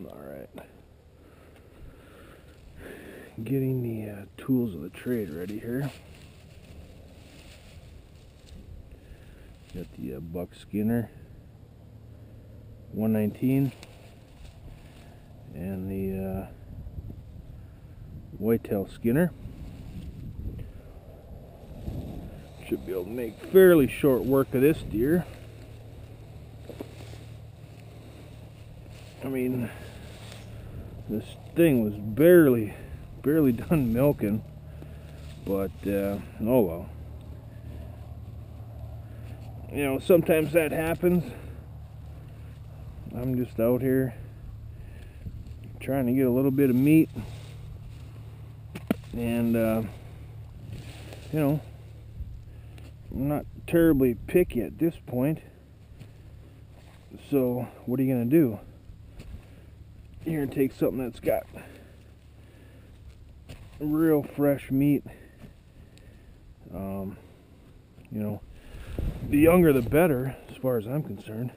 Alright. Getting the tools of the trade ready here. Got the buck skinner 119 and the whitetail skinner. Should be able to make fairly short work of this deer. I mean, this thing was barely done milking, but oh well. You know, sometimes that happens. I'm just out here trying to get a little bit of meat, and you know, I'm not terribly picky at this point. So what are you gonna do? You're gonna take something that's got real fresh meat. You know, the younger the better, as far as I'm concerned.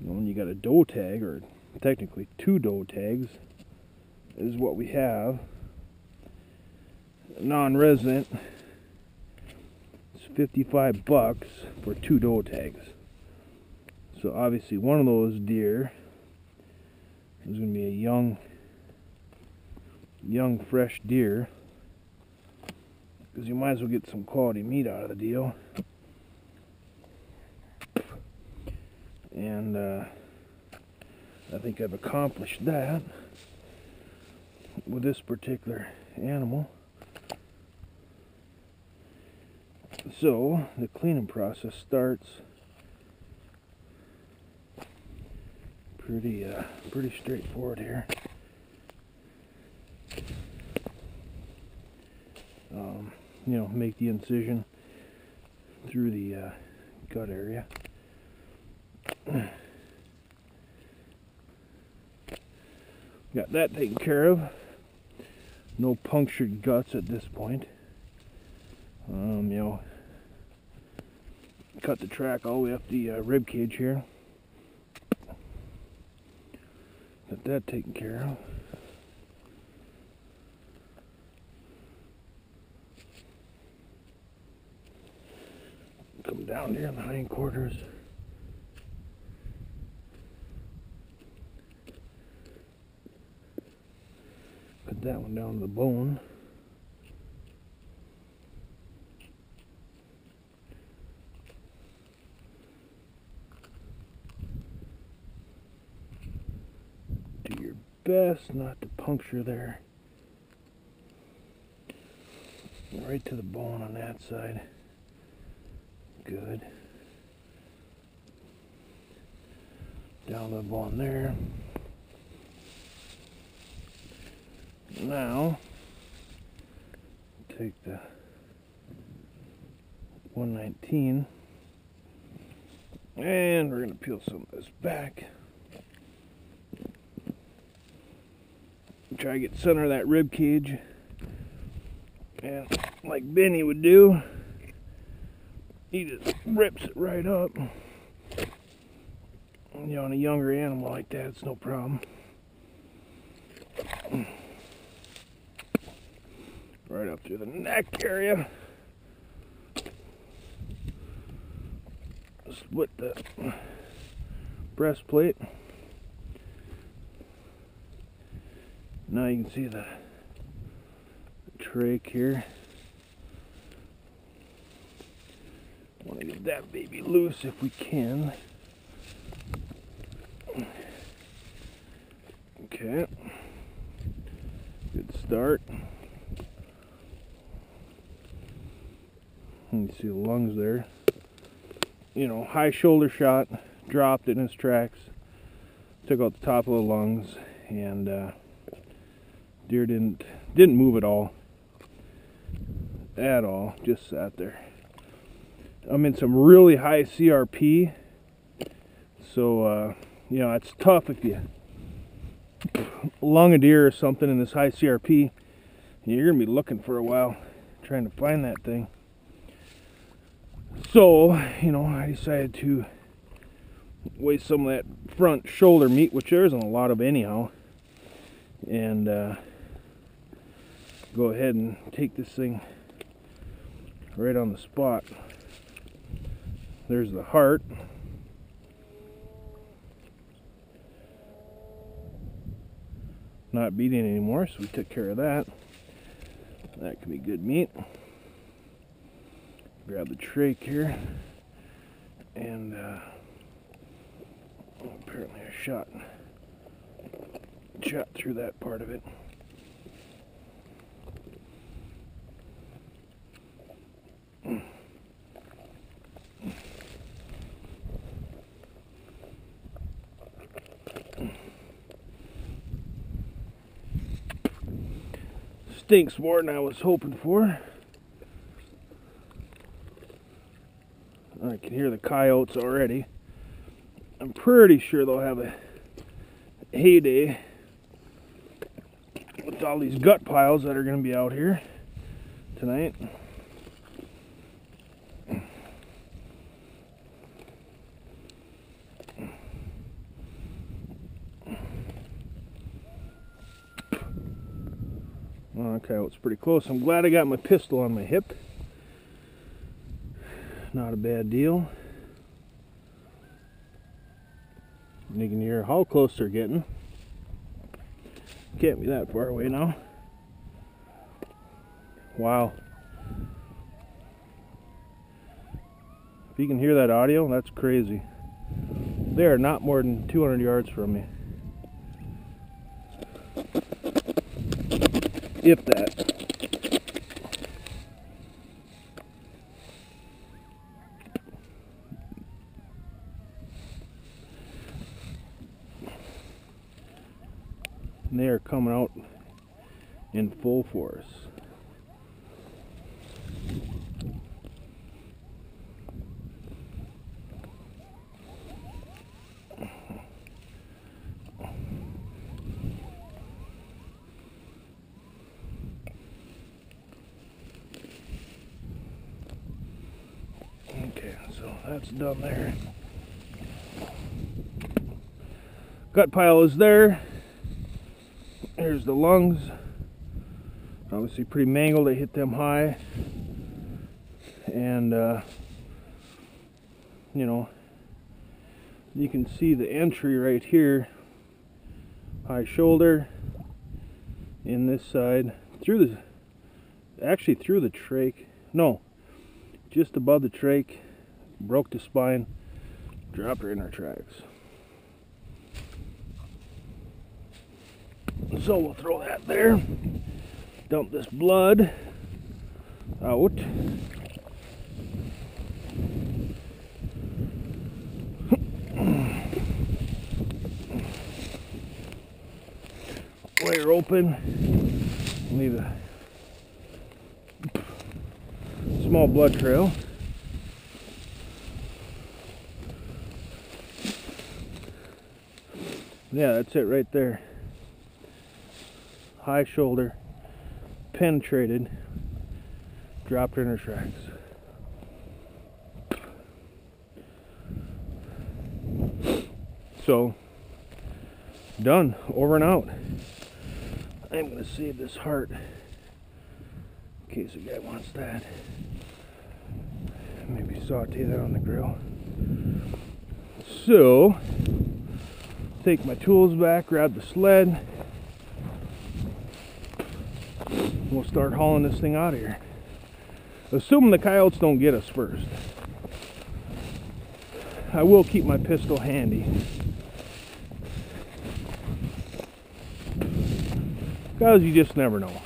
You know, when you got a doe tag, or technically 2 doe tags, is what we have. Non-resident, it's $55 for 2 doe tags. So obviously one of those deer is going to be a young fresh deer, because you might as well get some quality meat out of the deal. And I think I've accomplished that with this particular animal. So the cleaning process starts pretty straightforward here. You know, make the incision through the gut area. Got that taken care of. No punctured guts at this point. You know, cut the track all the way up the rib cage here. Got that taken care of. Come down here in the hindquarters. Cut that one down to the bone. Do your best not to puncture there. Right to the bone on that side. Good. Down the bone there. Now, take the 119 and we're going to peel some of this back. Try to get center of that rib cage. And like Benny would do, he just rips it right up. You know, on a younger animal like that, it's no problem. Right up through the neck area. Split the breastplate. Now you can see the trach here. Want to get that baby loose if we can. Okay. Good start. You see the lungs there. You know, high shoulder shot, dropped it in his tracks, took out the top of the lungs, and deer didn't move at all, just sat there. I'm in some really high CRP, so you know, it's tough if you lung a deer or something in this high CRP. You're gonna be looking for a while trying to find that thing. So, you know, I decided to waste some of that front shoulder meat, which there isn't a lot of anyhow, and go ahead and take this thing right on the spot. There's the heart. Not beating anymore, so we took care of that. That could be good meat. Grab the trach here, and apparently I shot through that part of it. Stinks more than I was hoping for. I can hear the coyotes already. I'm pretty sure they'll have a heyday with all these gut piles that are going to be out here tonight. Okay, well, it's pretty close. I'm glad I got my pistol on my hip. Not a bad deal. And you can hear how close they're getting. Can't be that far away now. Wow. If you can hear that audio, that's crazy. They are not more than 200 yards from me. If that. And they are coming out in full force. Okay, so that's done there. Gut pile is there. Here's the lungs. Obviously pretty mangled. I hit them high. And, you know, you can see the entry right here. High shoulder. In this side. Actually through the trach. No. Just above the trach. Broke the spine. Dropped her in her tracks. So we'll throw that there. Dump this blood out. Lay her open. Leave a small blood trail. Yeah, that's it right there. High shoulder, penetrated, dropped her in her tracks. So, done, over and out. I'm going to save this heart in case a guy wants that. Maybe saute that on the grill. So, take my tools back, grab the sled. We'll start hauling this thing out of here. Assuming the coyotes don't get us first. I will keep my pistol handy. Because you just never know.